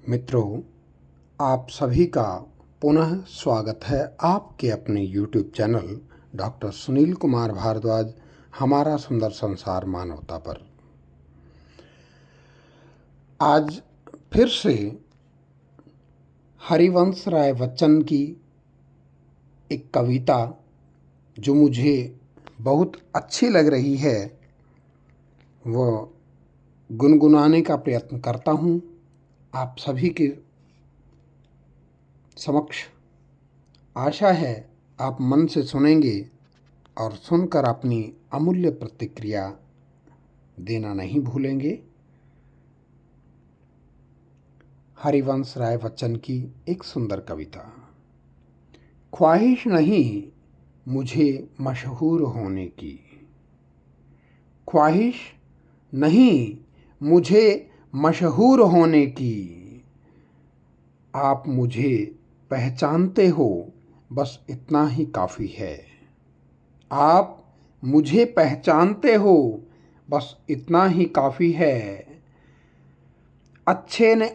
मित्रों, आप सभी का पुनः स्वागत है आपके अपने YouTube channel doctor Sunil Kumar Bhardwaj हमारा सुंदर संसार मानवता पर। आज फिर से हरिवंश राय बच्चन की एक कविता जो मुझे बहुत अच्छी लग रही है वह गुनगुनाने का प्रयत्न करता हूँ आप सभी के समक्ष। आशा है आप मन से सुनेंगे और सुनकर अपनी अमूल्य प्रतिक्रिया देना नहीं भूलेंगे। हरिवंश राय बच्चन की एक सुंदर कविता। ख्वाहिश नहीं मुझे मशहूर होने की, ख्वाहिश नहीं मुझे मशहूर होने की। आप मुझे पहचानते हो बस इतना ही काफ़ी है। आप मुझे पहचानते हो बस इतना ही काफ़ी है। अच्छे ने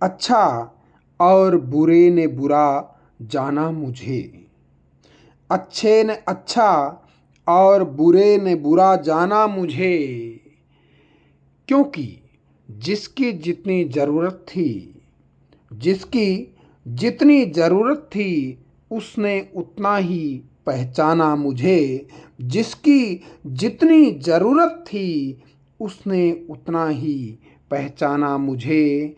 अच्छा और बुरे ने बुरा जाना मुझे। अच्छे ने अच्छा और बुरे ने बुरा जाना मुझे। क्योंकि जिसकी जितनी ज़रूरत थी, जिसकी जितनी ज़रूरत थी उसने उतना ही पहचाना मुझे। जिसकी जितनी ज़रूरत थी उसने उतना ही पहचाना मुझे।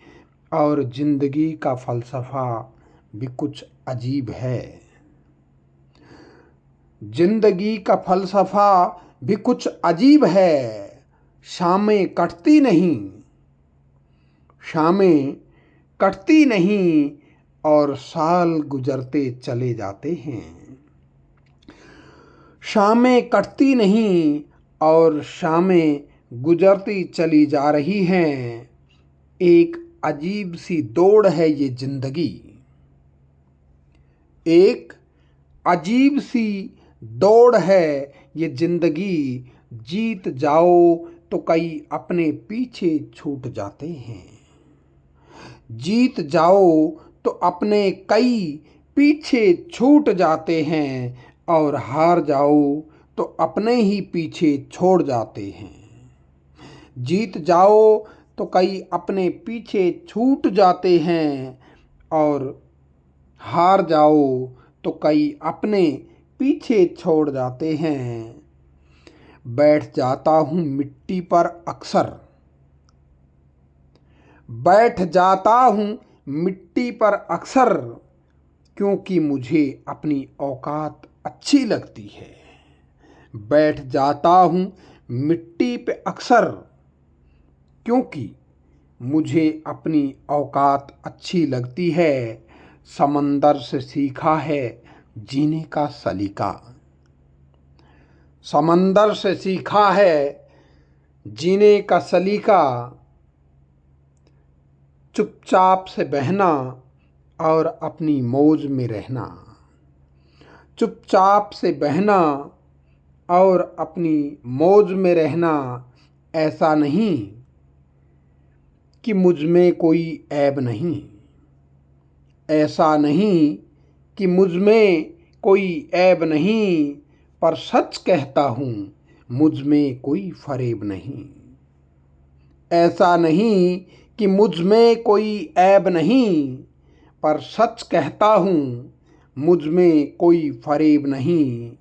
और ज़िंदगी का फ़लसफ़ा भी कुछ अजीब है। ज़िंदगी का फ़लसफ़ा भी कुछ अजीब है। शामें कटती नहीं, शामें कटती नहीं और साल गुजरते चले जाते हैं। शामें कटती नहीं और शामें गुजरती चली जा रही हैं। एक अजीब सी दौड़ है ये ज़िंदगी, एक अजीब सी दौड़ है ये ज़िंदगी। जीत जाओ तो कई अपने पीछे छूट जाते हैं। जीत जाओ तो अपने कई पीछे छूट जाते हैं और हार जाओ तो अपने ही पीछे छोड़ जाते हैं। जीत जाओ तो कई अपने पीछे छूट जाते हैं और हार जाओ तो कई अपने पीछे छोड़ जाते हैं। बैठ जाता हूँ मिट्टी पर अक्सर, बैठ जाता हूँ मिट्टी पर अक्सर। क्योंकि मुझे अपनी औकात अच्छी लगती है। बैठ जाता हूँ मिट्टी पे अक्सर क्योंकि मुझे अपनी औकात अच्छी लगती है। समंदर से सीखा है जीने का सलीका, समंदर से सीखा है जीने का सलीका। चुपचाप से बहना और अपनी मौज में रहना, चुपचाप से बहना और अपनी मौज में रहना। ऐसा नहीं कि मुझ में कोई ऐब नहीं, ऐसा नहीं कि मुझ में कोई ऐब नहीं। पर सच कहता हूँ मुझ में कोई फरेब नहीं। ऐसा नहीं कि मुझ में कोई ऐब नहीं, पर सच कहता हूँ मुझ में कोई फरेब नहीं।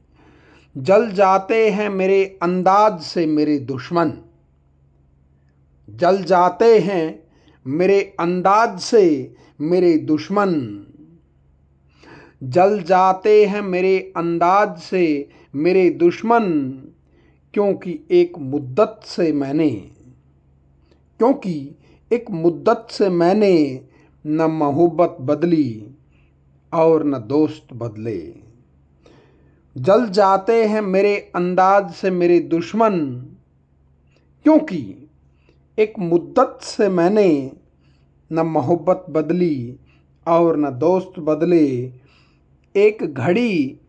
जल जाते हैं मेरे अंदाज से मेरे दुश्मन, जल जाते हैं मेरे अंदाज से मेरे दुश्मन। जल जाते हैं मेरे अंदाज से मेरे दुश्मन। क्योंकि एक मुद्दत से मैंने न मोहब्बत बदली और न दोस्त बदले। जल जाते हैं मेरे अंदाज से मेरे दुश्मन। क्योंकि एक मुद्दत से मैंने न मोहब्बत बदली और न दोस्त बदले। एक घड़ी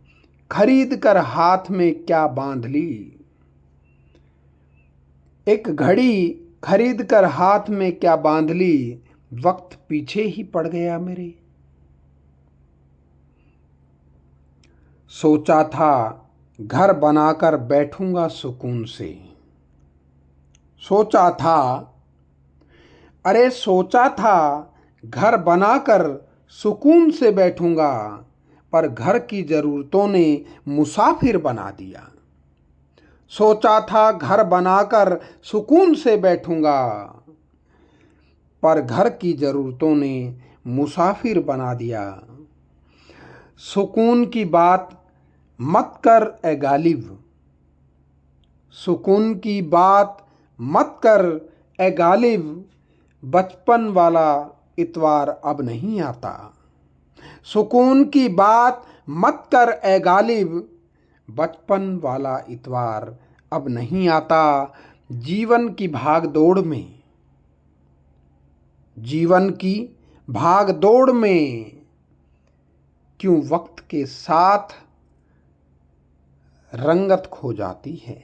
खरीद कर हाथ में क्या बांध ली, एक घड़ी खरीद कर हाथ में क्या बांध ली, वक्त पीछे ही पड़ गया मेरे। सोचा था घर बनाकर बैठूंगा सुकून से। सोचा था, अरे सोचा था घर बनाकर सुकून से बैठूंगा, पर घर की जरूरतों ने मुसाफिर बना दिया। सोचा था घर बनाकर सुकून से बैठूंगा, पर घर की जरूरतों ने मुसाफिर बना दिया। सुकून की बात मत कर ए गालिब, सुकून की बात मत कर ए गालिब, बचपन वाला इतवार अब नहीं आता। सुकून की बात मत कर ए गालिब, बचपन वाला इतवार अब नहीं आता। जीवन की भाग दौड़ में, जीवन की भाग दौड़ में क्यों वक्त के साथ रंगत खो जाती है।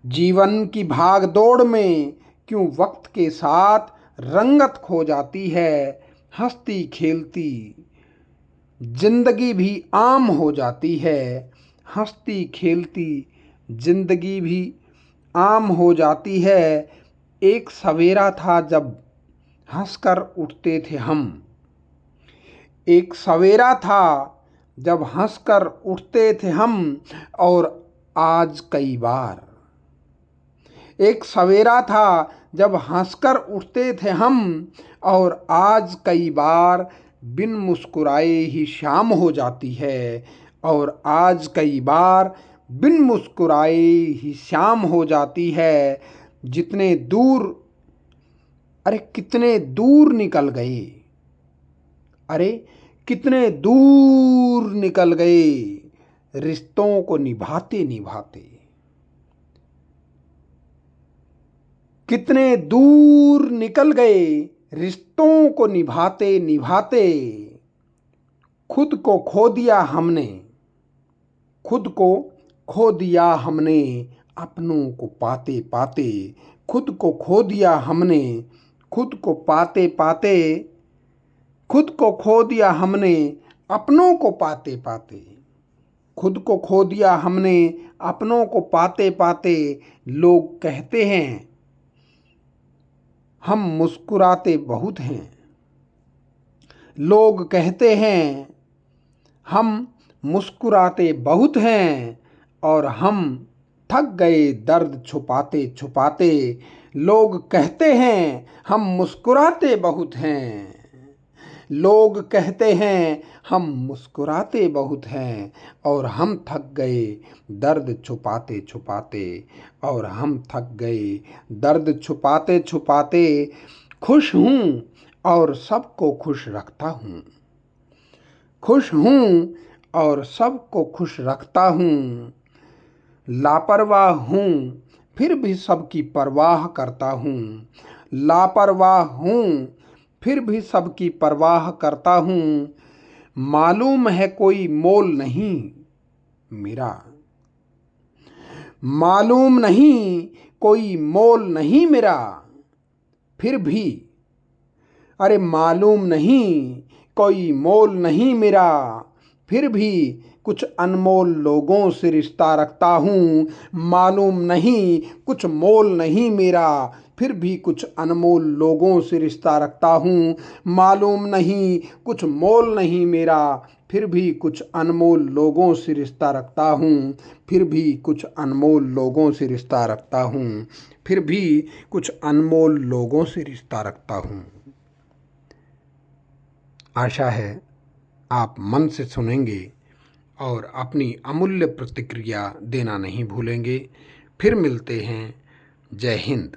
जीवन की भाग दौड़ में क्यों वक्त के साथ रंगत खो जाती है। हंसती खेलती जिंदगी भी आम हो जाती है। हंसती खेलती जिंदगी भी आम हो जाती है। एक सवेरा था जब हंसकर उठते थे हम। एक सवेरा था जब हंसकर उठते थे हम, और आज कई बार। एक सवेरा था जब हंसकर उठते थे हम, और आज कई बार बिन मुस्कुराए ही शाम हो जाती है। और आज कई बार बिन मुस्कुराए ही शाम हो जाती है। जितने दूर, अरे कितने दूर निकल गए, अरे कितने दूर निकल गए रिश्तों को निभाते निभाते। कितने दूर निकल गए रिश्तों को निभाते निभाते। खुद को खो दिया हमने, खुद को खो दिया हमने, अपनों को पाते पाते। खुद को खो दिया हमने, खुद को पाते पाते। खुद को खो दिया हमने, अपनों को पाते पाते। खुद को खो दिया हमने, अपनों को पाते पाते। लोग कहते हैं हम मुस्कुराते बहुत हैं। लोग कहते हैं हम मुस्कुराते बहुत हैं, और हम थक गए दर्द छुपाते छुपाते। लोग कहते हैं हम मुस्कुराते बहुत हैं। लोग कहते हैं हम मुस्कुराते बहुत हैं, और हम थक गए दर्द छुपाते छुपाते। और हम थक गए दर्द छुपाते छुपाते। खुश हूँ और सबको खुश रखता हूँ। खुश हूँ और सबको खुश रखता हूँ। लापरवाह हूँ फिर भी सबकी परवाह करता हूँ। लापरवाह हूँ फिर भी सबकी परवाह करता हूँ। मालूम है कोई मोल नहीं मेरा, मालूम नहीं कोई मोल नहीं मेरा, फिर भी, अरे मालूम नहीं कोई मोल नहीं मेरा, फिर भी कुछ अनमोल लोगों से रिश्ता रखता हूँ। मालूम नहीं कुछ मोल नहीं मेरा, फिर भी कुछ अनमोल लोगों से रिश्ता रखता हूँ। मालूम नहीं कुछ मोल नहीं मेरा, फिर भी कुछ अनमोल लोगों से रिश्ता रखता हूँ। फिर भी कुछ अनमोल लोगों से रिश्ता रखता हूँ। फिर भी कुछ अनमोल लोगों से रिश्ता रखता हूँ। आशा है आप मन से सुनेंगे और अपनी अमूल्य प्रतिक्रिया देना नहीं भूलेंगे। फिर मिलते हैं। जय हिंद।